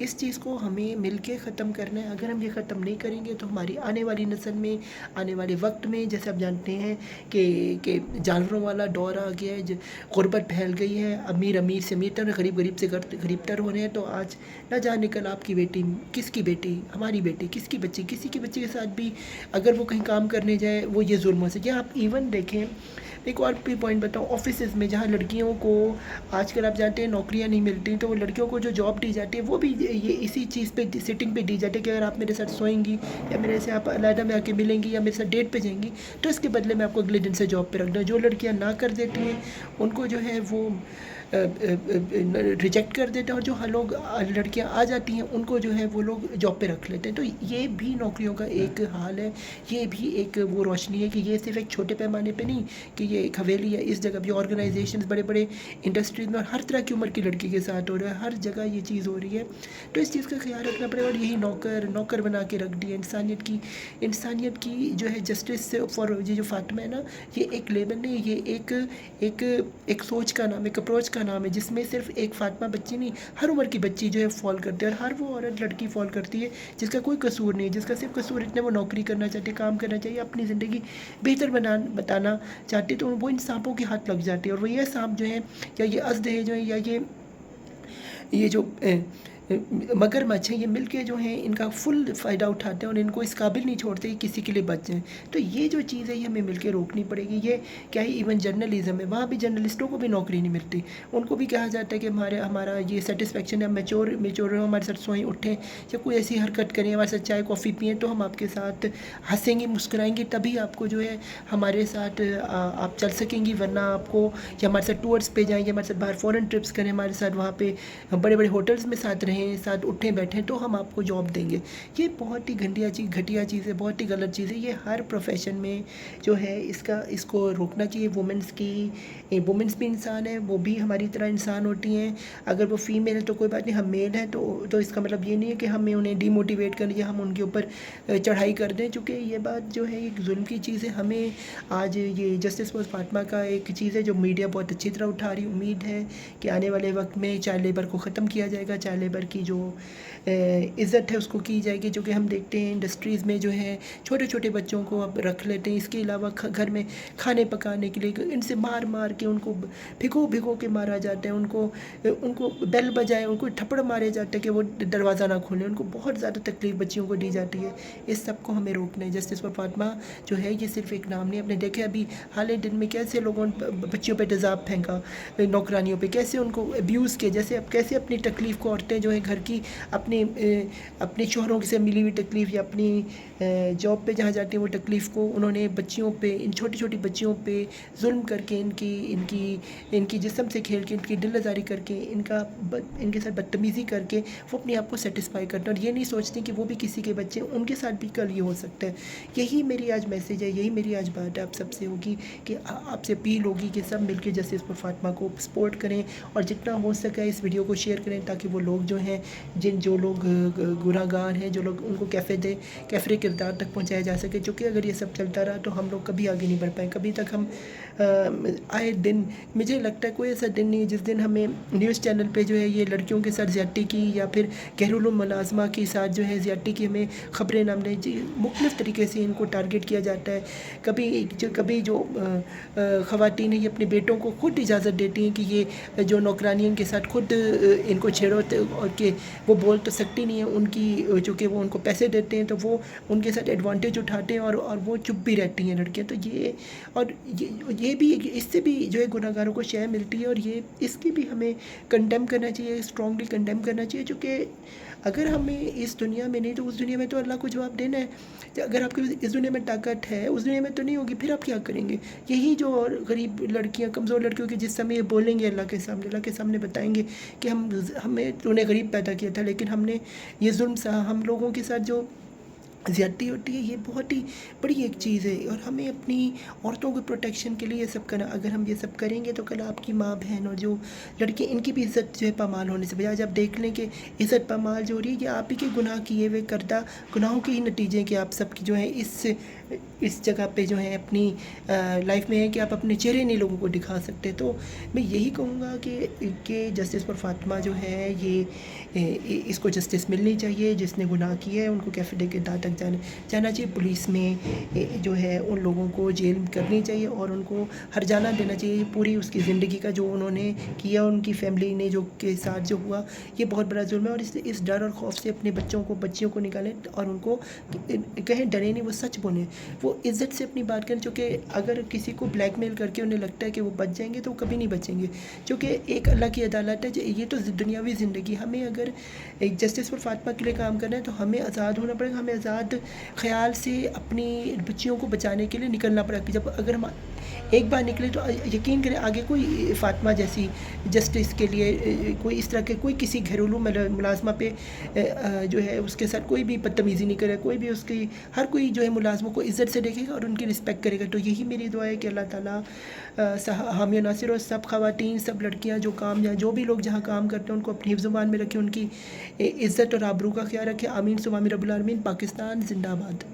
اس چیز کو ہمیں مل کے ختم کرنا ہے. اگر ہم یہ ختم نہیں کریں گے تو ہماری آنے والی نسل میں، آنے والے وقت میں، جیسے آپ جانتے ہیں کہ جانوروں والا دور آ گیا ہے، غربت پھیل گئی ہے، امیر امیر سے امیر تر، غریب غریب سے غریب تر ہو رہے ہیں. تو آج نہ جانے کل آپ کی بیٹی، کس کی بیٹی، ہماری بیٹی، کس کی بچی، کسی کی بچی کے ساتھ بھی اگر وہ کہیں کام کرنے جائے وہ یہ ظلموں سے. یا آپ ایون دیکھیں، ایک اور بھی پوائنٹ بتاؤں، آفیسز میں جہاں لڑکیوں کو آج کل آپ جانتے ہیں نوکریاں نہیں ملتی، تو وہ لڑکیوں کو جو جاب دی جاتی ہے وہ بھی یہ اسی چیز پہ، سٹنگ پہ دی جاتی ہے کہ اگر آپ میرے ساتھ سوئیں گی یا میرے سے آپ علیحدہ میں آ کے ملیں گی یا میرے ساتھ ڈیٹ پہ جائیں گی تو اس کے بدلے میں آپ کو اگلے دن سے جاب پہ رکھ دوں. جو لڑکیاں نہ کر دیتی ہیں ان کو جو ہے وہ ریجیکٹ کر دیتے ہیں، اور جو لوگ لڑکیاں آ جاتی ہیں ان کو جو ہے وہ لوگ جاب پہ رکھ لیتے ہیں. تو یہ بھی نوکریوں کا ایک حال ہے، یہ بھی ایک وہ روشنی ہے کہ یہ صرف ایک چھوٹے پیمانے پہ نہیں کہ یہ ایک حویلی ہے، اس جگہ بھی آرگنائزیشنز بڑے بڑے انڈسٹریز میں اور ہر طرح کی عمر کی لڑکی کے ساتھ ہو رہا ہے، ہر جگہ یہ چیز ہو رہی ہے. تو اس چیز کا خیال رکھنا پڑے گا. اور یہی نوکر بنا کے رکھ دیا انسانیت کی جو ہے جسٹس فار یہ جو فاطمہ ہے نا، یہ ایک لیبل نہیں، یہ ایک سوچ کا نام، ایک اپروچ کا نام ہے، جس میں صرف ایک فاطمہ بچی نہیں، ہر عمر کی بچی جو ہے فال کرتی ہے، اور ہر وہ عورت لڑکی فال کرتی ہے جس کا کوئی قصور نہیں، جس کا صرف قصور اتنے وہ نوکری کرنا چاہتے، کام کرنا چاہیے، اپنی زندگی بہتر بتانا چاہتے، تو وہ ان سانپوں کے ہاتھ لگ جاتے ہیں. اور وہ یہ سانپ جو ہیں یا یہ اسد ہے جو ہیں یا یہ جو مگرمچھ ہیں، یہ مل کے جو ہیں ان کا فل فائدہ اٹھاتے ہیں اور ان کو اس قابل نہیں چھوڑتے کہ کسی کے لیے بچ جائیں. تو یہ جو چیز ہے یہ ہمیں مل کے روکنی پڑے گی. یہ کیا ہے، ایون جرنلزم ہے، وہاں بھی جرنلسٹوں کو بھی نوکری نہیں ملتی، ان کو بھی کہا جاتا ہے کہ ہمارا یہ سیٹسفیکشن ہے، میچور ہو، ہمارے ساتھ سوئیں اٹھیں یا کوئی ایسی حرکت کریں، ہمارے ساتھ چائے کافی پئیں تو ہم آپ کے ساتھ ہنسیں گے، مسکرائیں گے، تبھی آپ کو جو ہے ہمارے ساتھ آپ چل سکیں گی، ورنہ آپ کو یا ہمارے ساتھ ٹورس پہ جائیں یا ہمارے ساتھ باہر فورن ٹرپس کریں، ہمارے ساتھ وہاں پہ بڑے بڑے ہوٹلز میں ساتھ رہیں، ساتھ اٹھیں بیٹھیں تو ہم آپ کو جاب دیں گے. یہ بہت ہی گھٹیا چیز ہے، بہت ہی غلط چیز ہے. یہ ہر پروفیشن میں جو ہے اس کو روکنا چاہیے. وومنس بھی انسان ہے، وہ بھی ہماری طرح انسان ہوتی ہیں. اگر وہ فیمیل ہے تو کوئی بات نہیں، ہم میل ہیں تو اس کا مطلب یہ نہیں ہے کہ ہمیں انہیں ڈی موٹیویٹ کریں یا ہم ان کے اوپر چڑھائی کر دیں، چونکہ یہ بات جو ہے ایک ظلم کی چیز ہے. ہمیں آج یہ جسٹس فار فاطمہ کا ایک چیز ہے جو میڈیا بہت اچھی طرح اٹھا رہی. امید ہے کہ آنے والے وقت میں چائلڈ لیبر کو ختم کیا جائے گا، چائلڈ لیبر کی جو عزت ہے اس کو کی جائے گی. جو کہ ہم دیکھتے ہیں انڈسٹریز میں جو ہے چھوٹے چھوٹے بچوں کو اب رکھ لیتے ہیں، اس کے علاوہ گھر میں کھانے پکانے کے لیے ان سے مار کے ان کو بھگو کے مارا جاتا ہے، ان کو بیل بجائے ان کو تھپڑ مارے جاتے ہیں کہ وہ دروازہ نہ کھولیں. ان کو بہت زیادہ تکلیف بچیوں کو دی جاتی ہے. اس سب کو ہمیں روکنا ہے. جسٹس فار فاطمہ جو ہے یہ صرف ایک نام نہیں. آپ نے دیکھا ابھی حال دن میں کیسے لوگوں نے بچیوں پہ تیزاب پھینکا، نوکرانیوں پہ کیسے ان کو ابیوز کیا، جیسے اب کیسے اپنی تکلیف کو عورتیں جو ہیں گھر کی اپنے شوہروں سے ملی ہوئی تکلیف یا اپنی جاب پہ جہاں جاتی ہیں وہ تکلیف کو انہوں نے بچیوں پہ، ان چھوٹی چھوٹی بچیوں پہ ظلم کر کے ان کی جسم سے کھیل کے، ان کی دل آزاری کر کے، ان کے ساتھ بدتمیزی کر کے وہ اپنے آپ کو سیٹسفائی کرتے ہیں، اور یہ نہیں سوچتے کہ وہ بھی کسی کے بچے، ان کے ساتھ بھی کل یہ ہو سکتا ہے. یہی میری آج میسیج ہے، یہی میری آج بات ہے آپ سب سے ہوگی کہ آپ سے اپیل ہوگی کہ سب مل کے جسٹس فار فاطمہ کو سپورٹ کریں، اور جتنا ہو سکے اس ویڈیو کو شیئر کریں تاکہ وہ لوگ جو ہیں جو لوگ گناہ گار ہیں، جو لوگ ان کو کیفر کردار تک پہنچایا جا سکے. چونکہ اگر یہ سب چلتا رہا تو ہم لوگ کبھی آگے نہیں بڑھ پائیں. کبھی تک ہم آئے دن مجھے لگتا ہے کوئی ایسا دن نہیں ہے جس دن ہمیں نیوز چینل پہ جو ہے یہ لڑکیوں کے ساتھ زیادتی کی یا پھر غیرالملازمہ کے ساتھ جو ہے زیادتی کی ہمیں خبریں نہ ملیں. جی مختلف طریقے سے ان کو ٹارگٹ کیا جاتا ہے. کبھی جو خواتین ہیں یہ اپنے بیٹوں کو خود اجازت دیتی ہیں کہ یہ جو نوکرانیوں کے ساتھ خود ان کو چھیڑو، اور کہ وہ بول تو سکتی نہیں ہیں، ان کی چونکہ وہ ان کو پیسے دیتے ہیں تو وہ ان کے ساتھ ایڈوانٹیج اٹھاتے ہیں اور وہ چپ بھی رہتی ہیں لڑکیاں. تو یہ بھی اس سے بھی جو ہے گناہ گاروں کو شے ملتی ہے، اور اس کی بھی ہمیں کنڈیم کرنا چاہیے، اسٹرانگلی کنڈیم کرنا چاہیے. چونکہ اگر ہمیں اس دنیا میں نہیں تو اس دنیا میں تو اللہ کو جواب دینا ہے. اگر آپ کی اس دنیا میں طاقت ہے اس دنیا میں تو نہیں ہوگی، پھر آپ کیا کریں گے؟ یہی جو اور غریب لڑکیاں، کمزور لڑکیوں کی جس سمے یہ بولیں گے اللہ کے سامنے بتائیں گے کہ ہمیں تو نے غریب پیدا کیا تھا، لیکن ہم نے یہ ظلم سہا، ہم لوگوں کے ساتھ جو زیادتی ہوتی ہے، یہ بہت ہی بڑی ایک چیز ہے، اور ہمیں اپنی عورتوں کے پروٹیکشن کے لیے یہ سب کرنا، اگر ہم یہ سب کریں گے تو کل آپ کی ماں بہن اور جو لڑکے ان کی بھی عزت جو ہے پامال ہونے سے بجائے جب دیکھ لیں کہ عزت پامال جو ہو رہی ہے، یہ آپ ہی کے گناہ کیے ہوئے کردہ گناہوں کے ہی نتیجے ہیں کہ آپ سب کی جو ہے اس جگہ پہ جو ہے اپنی لائف میں ہے کہ آپ اپنے چہرے نہیں لوگوں کو دکھا سکتے. تو میں یہی کہوں گا کہ جسٹس فار فاطمہ جو ہے یہ اس کو جسٹس ملنی چاہیے. جس نے گناہ کیا ہے ان کو کیفے کے داں تک جانا چاہیے. پولیس میں جو ہے ان لوگوں کو جیل کرنی چاہیے اور ان کو ہر جانا دینا چاہیے. پوری اس کی زندگی کا جو انہوں نے کیا، ان کی فیملی نے جو کے ساتھ جو ہوا، یہ بہت بڑا ظلم ہے. اور اس ڈر اور خوف سے اپنے بچیوں کو نکالیں اور ان کو کہیں ڈرے نہیں، وہ سچ بولیں، وہ عزت سے اپنی بات کریں. چونکہ اگر کسی کو بلیک میل کر کے انہیں لگتا ہے کہ وہ بچ جائیں گے تو وہ کبھی نہیں بچیں گے، چونکہ ایک اللہ کی عدالت ہے. یہ تو دنیاوی زندگی، ہمیں اگر ایک جسٹس فار فاطمہ کے لیے کام کرنا ہے تو ہمیں آزاد ہونا پڑے گا. ہمیں آزاد خیال سے اپنی بچیوں کو بچانے کے لیے نکلنا پڑے گا. اگر ہم ایک بار نکلے تو یقین کریں آگے کوئی فاطمہ جیسی جسٹس کے لیے کوئی اس طرح کے کوئی کسی گھریلو ملازمہ پہ جو ہے اس کے ساتھ کوئی بھی بدتمیزی نہیں کرے. کوئی بھی اس کی ہر کوئی جو ہے ملازموں کو عزت سے دیکھے گا اور ان کی رسپیکٹ کرے گا. تو یہی میری دعا ہے کہ اللہ تعالیٰ حامی و ناصر، اور سب خواتین، سب لڑکیاں جو بھی لوگ جہاں کام کرتے ہیں ان کو اپنی حفظ و امان میں رکھے، ان کی عزت اور آبرو کا خیال رکھے. آمین ثم آمین رب العالمین. پاکستان زندہ باد.